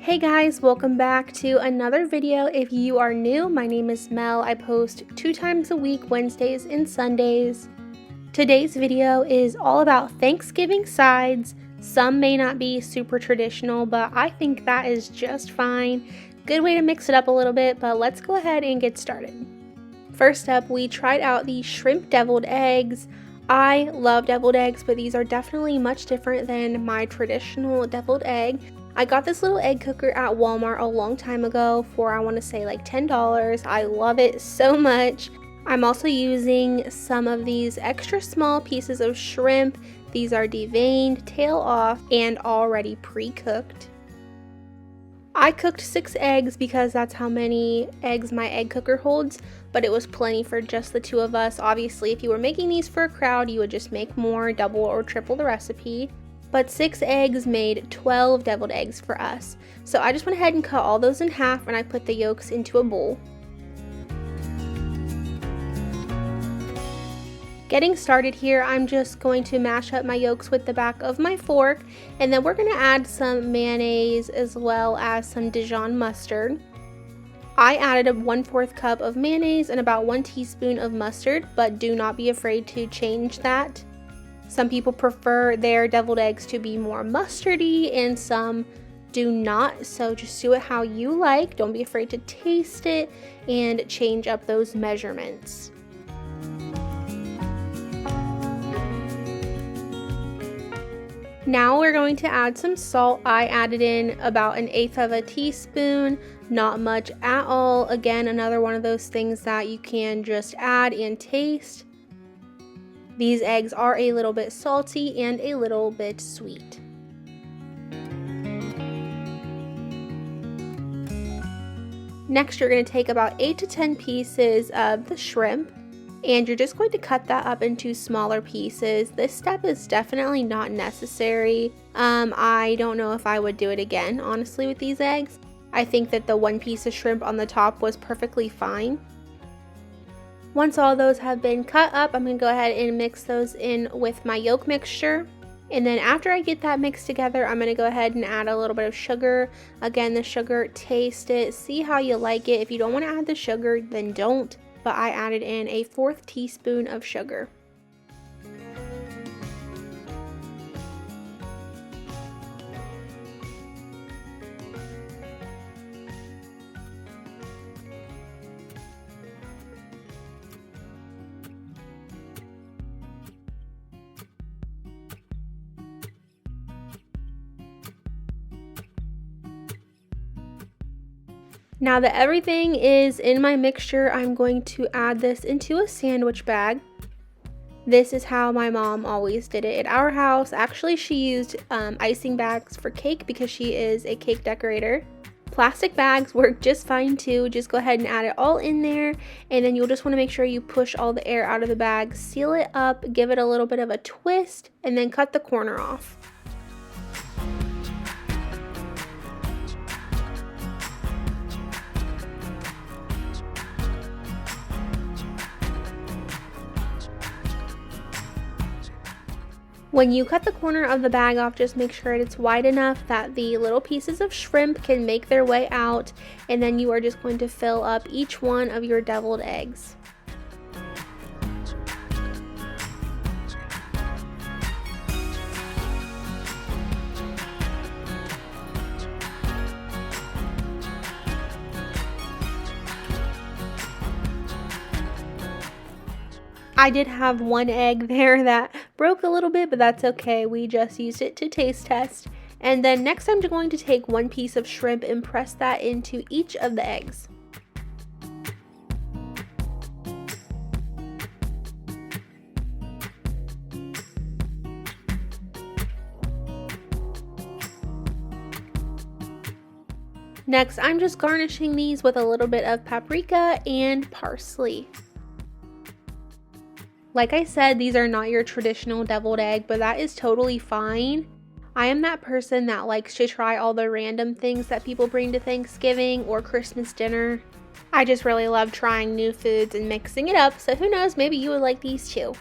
Hey guys, welcome back to another video. If you are new, my name is Mel. I post 2 times a week, Wednesdays and Sundays. Today's video is all about Thanksgiving sides. Some may not be super traditional, but I think that is just fine. Good way to mix it up a little bit, but let's go ahead and get started. First up, we tried out the shrimp deviled eggs. I love deviled eggs, but these are definitely much different than my traditional deviled egg. I got this little egg cooker at Walmart a long time ago for I want to say like $10. I love it so much. I'm also using some of these extra small pieces of shrimp. These are deveined, tail off, and already pre-cooked. I cooked 6 eggs because that's how many eggs my egg cooker holds, but it was plenty for just the 2 of us. Obviously, if you were making these for a crowd, you would just make more, double or triple the recipe. But 6 eggs made 12 deviled eggs for us. So I just went ahead and cut all those in half and I put the yolks into a bowl. Getting started here, I'm just going to mash up my yolks with the back of my fork, and then we're going to add some mayonnaise as well as some Dijon mustard. I added a 1/4 cup of mayonnaise and about 1 teaspoon of mustard, but do not be afraid to change that. Some people prefer their deviled eggs to be more mustardy and some do not, so just do it how you like. Don't be afraid to taste it and change up those measurements. Now we're going to add some salt. I added in about 1/8 of a teaspoon, not much at all. Again, another one of those things that you can just add and taste. These eggs are a little bit salty and a little bit sweet. Next, you're going to take about 8 to 10 pieces of the shrimp, and you're just going to cut that up into smaller pieces. This step is definitely not necessary. I don't know if I would do it again, honestly, with these eggs. I think that the 1 piece of shrimp on the top was perfectly fine. Once all those have been cut up, I'm going to go ahead and mix those in with my yolk mixture. And then after I get that mixed together, I'm going to go ahead and add a little bit of sugar. Again, the sugar, taste it, see how you like it. If you don't want to add the sugar, then don't. But I added in a 1/4 teaspoon of sugar. Now that everything is in my mixture, I'm going to add this into a sandwich bag. This is how my mom always did it at our house. Actually, she used icing bags for cake because she is a cake decorator. Plastic bags work just fine too. Just go ahead and add it all in there, and then you'll just want to make sure you push all the air out of the bag, seal it up, give it a little bit of a twist, and then cut the corner off. When you cut the corner of the bag off, just make sure it's wide enough that the little pieces of shrimp can make their way out, and then you are just going to fill up each one of your deviled eggs. I did have 1 egg there that broke a little bit, but that's okay. We just used it to taste test. And then next I'm going to take 1 piece of shrimp and press that into each of the eggs. Next, I'm just garnishing these with a little bit of paprika and parsley. Like I said, these are not your traditional deviled egg, but that is totally fine. I am that person that likes to try all the random things that people bring to Thanksgiving or Christmas dinner. I just really love trying new foods and mixing it up, so who knows, maybe you would like these too.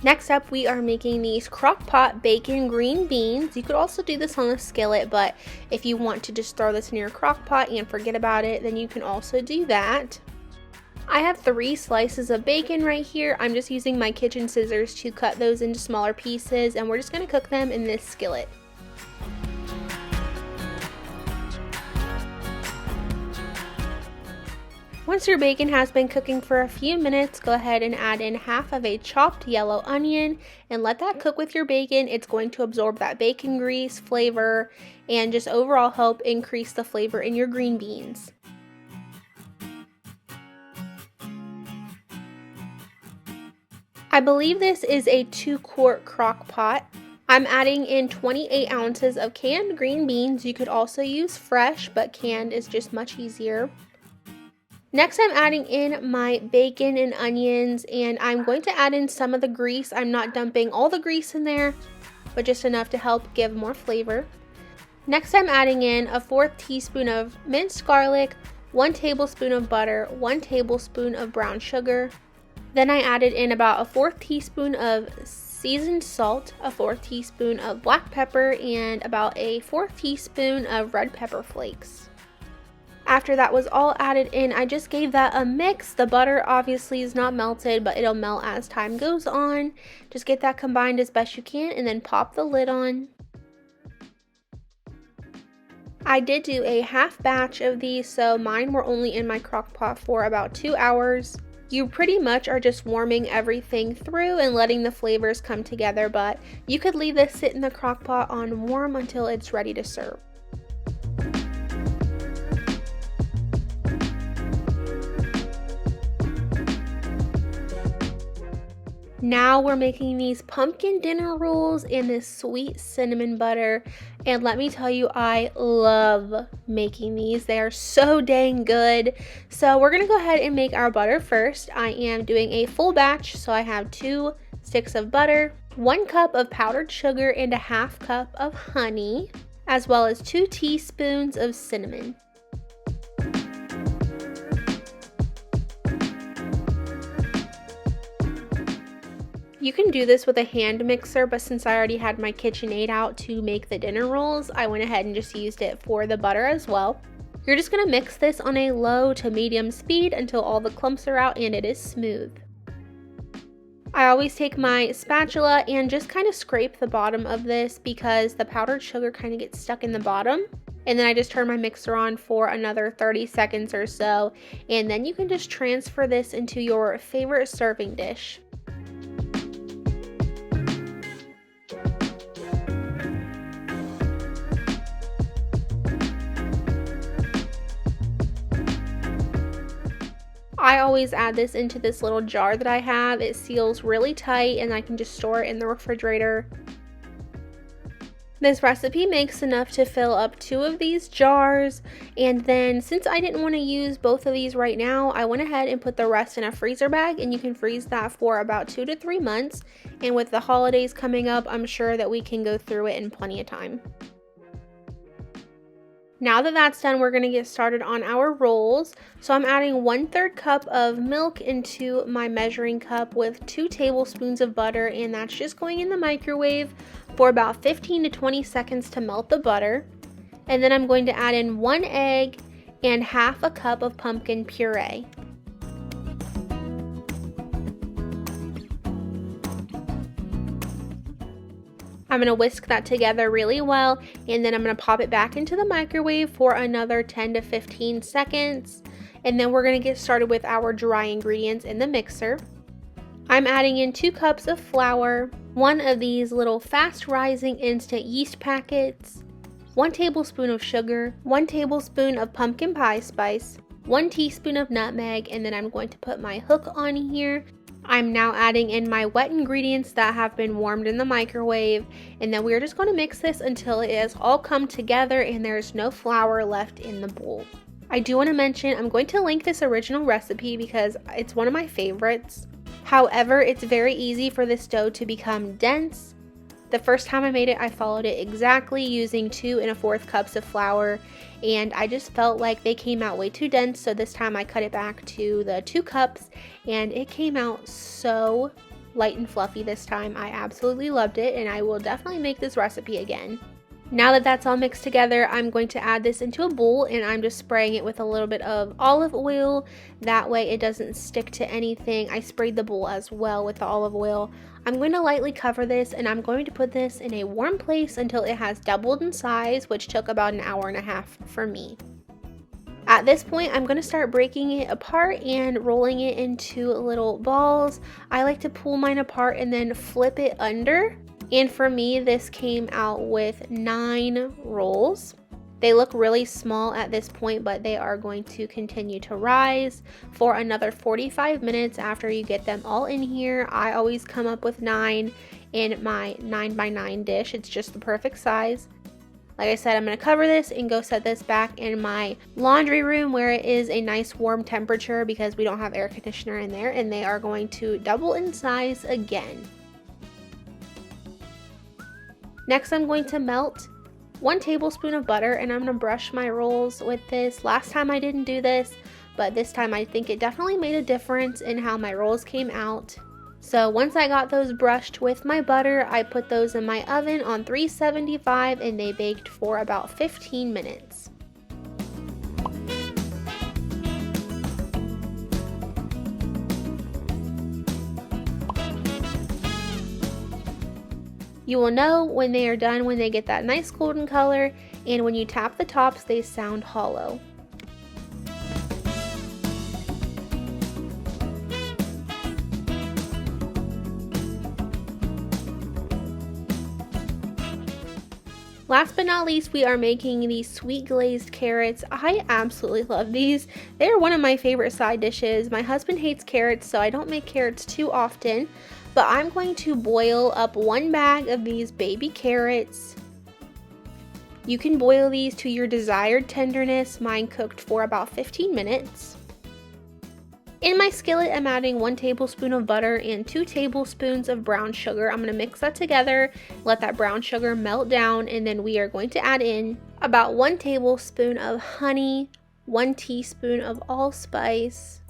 Next up, we are making these Crock-Pot bacon green beans. You could also do this on a skillet, but if you want to just throw this in your Crock-Pot and forget about it, then you can also do that. I have 3 slices of bacon right here. I'm just using my kitchen scissors to cut those into smaller pieces, and we're just going to cook them in this skillet. Once your bacon has been cooking for a few minutes, go ahead and add in half of a chopped yellow onion and let that cook with your bacon. It's going to absorb that bacon grease flavor and just overall help increase the flavor in your green beans. I believe this is a 2-quart crock pot. I'm adding in 28 ounces of canned green beans. You could also use fresh, but canned is just much easier. Next, I'm adding in my bacon and onions, and I'm going to add in some of the grease. I'm not dumping all the grease in there, but just enough to help give more flavor. Next, I'm adding in a 1/4 teaspoon of minced garlic, 1 tablespoon of butter, 1 tablespoon of brown sugar. Then I added in about a 1/4 teaspoon of seasoned salt, a 1/4 teaspoon of black pepper, and about a 1/4 teaspoon of red pepper flakes. After that was all added in, I just gave that a mix. The butter obviously is not melted, but it'll melt as time goes on. Just get that combined as best you can and then pop the lid on. I did do a half batch of these, so mine were only in my crock pot for about 2 hours. You pretty much are just warming everything through and letting the flavors come together, but you could leave this sit in the crock pot on warm until it's ready to serve. Now we're making these pumpkin dinner rolls in this sweet cinnamon butter, and let me tell you, I love making these. They are so dang good. So we're gonna go ahead and make our butter first. I am doing a full batch, so I have 2 sticks of butter, 1 cup of powdered sugar, and a 1/2 cup of honey, as well as 2 teaspoons of cinnamon. You can do this with a hand mixer, but since I already had my KitchenAid out to make the dinner rolls, I went ahead and just used it for the butter as well. You're just gonna mix this on a low to medium speed until all the clumps are out and it is smooth. I always take my spatula and just kind of scrape the bottom of this because the powdered sugar kind of gets stuck in the bottom. And then I just turn my mixer on for another 30 seconds or so, and then you can just transfer this into your favorite serving dish. I always add this into this little jar that I have. It seals really tight and I can just store it in the refrigerator. This recipe makes enough to fill up 2 of these jars, and then since I didn't want to use both of these right now, I went ahead and put the rest in a freezer bag, and you can freeze that for about 2 to 3 months. And with the holidays coming up, I'm sure that we can go through it in plenty of time. Now that that's done, we're going to get started on our rolls. So I'm adding 1/3 cup of milk into my measuring cup with 2 tablespoons of butter, and that's just going in the microwave for about 15 to 20 seconds to melt the butter. And then I'm going to add in 1 egg and 1/2 cup of pumpkin puree. I'm going to whisk that together really well, and then I'm going to pop it back into the microwave for another 10 to 15 seconds. And then we're going to get started with our dry ingredients in the mixer. I'm adding in 2 cups of flour, 1 of these little fast rising instant yeast packets, 1 tablespoon of sugar, 1 tablespoon of pumpkin pie spice, 1 teaspoon of nutmeg, and then I'm going to put my hook on here. I'm now adding in my wet ingredients that have been warmed in the microwave, and then we're just going to mix this until it has all come together and there's no flour left in the bowl. I do want to mention I'm going to link this original recipe because it's one of my favorites. However, it's very easy for this dough to become dense. The first time I made it, I followed it exactly using 2 1/4 cups of flour, and I just felt like they came out way too dense, so this time I cut it back to the 2 cups, and it came out so light and fluffy this time. I absolutely loved it, and I will definitely make this recipe again. Now that that's all mixed together, I'm going to add this into a bowl, and I'm just spraying it with a little bit of olive oil. That way it doesn't stick to anything. I sprayed the bowl as well with the olive oil. I'm going to lightly cover this, and I'm going to put this in a warm place until it has doubled in size, which took about an hour and a half for me. At this point, I'm going to start breaking it apart and rolling it into little balls. I like to pull mine apart and then flip it under. And for me, this came out with 9 rolls. They look really small at this point, but they are going to continue to rise for another 45 minutes after you get them all in here. I always come up with 9 in my 9x9 dish. It's just the perfect size. Like I said, I'm going to cover this and go set this back in my laundry room where it is a nice warm temperature because we don't have air conditioner in there, and they are going to double in size again. Next, I'm going to melt 1 tablespoon of butter, and I'm going to brush my rolls with this. Last time I didn't do this, but this time I think it definitely made a difference in how my rolls came out. So once I got those brushed with my butter, I put those in my oven on 375, and they baked for about 15 minutes. You will know when they are done when they get that nice golden color, and when you tap the tops, they sound hollow. Last but not least, we are making these sweet glazed carrots. I absolutely love these. They're one of my favorite side dishes. My husband hates carrots, so I don't make carrots too often. But I'm going to boil up 1 bag of these baby carrots. You can boil these to your desired tenderness. Mine cooked for about 15 minutes. In my skillet, I'm adding 1 tablespoon of butter and 2 tablespoons of brown sugar. I'm going to mix that together, let that brown sugar melt down, and then we are going to add in about 1 tablespoon of honey, 1 teaspoon of allspice,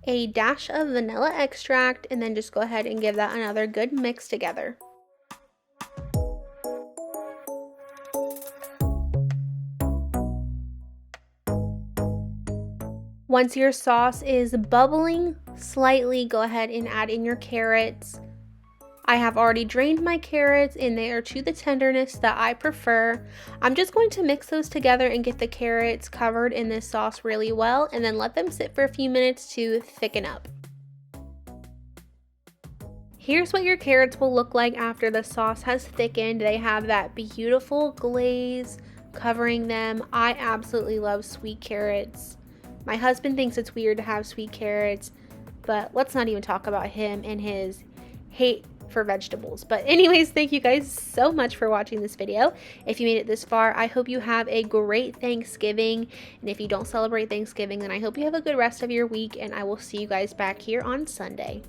a dash of vanilla extract, and then just go ahead and give that another good mix together. Once your sauce is bubbling slightly, go ahead and add in your carrots. I have already drained my carrots, and they are to the tenderness that I prefer. I'm just going to mix those together and get the carrots covered in this sauce really well, and then let them sit for a few minutes to thicken up. Here's what your carrots will look like after the sauce has thickened. They have that beautiful glaze covering them. I absolutely love sweet carrots. My husband thinks it's weird to have sweet carrots, but let's not even talk about him and his hate for vegetables. But anyways, thank you guys so much for watching this video. If you made it this far, I hope you have a great Thanksgiving, and if you don't celebrate Thanksgiving, then I hope you have a good rest of your week, and I will see you guys back here on Sunday.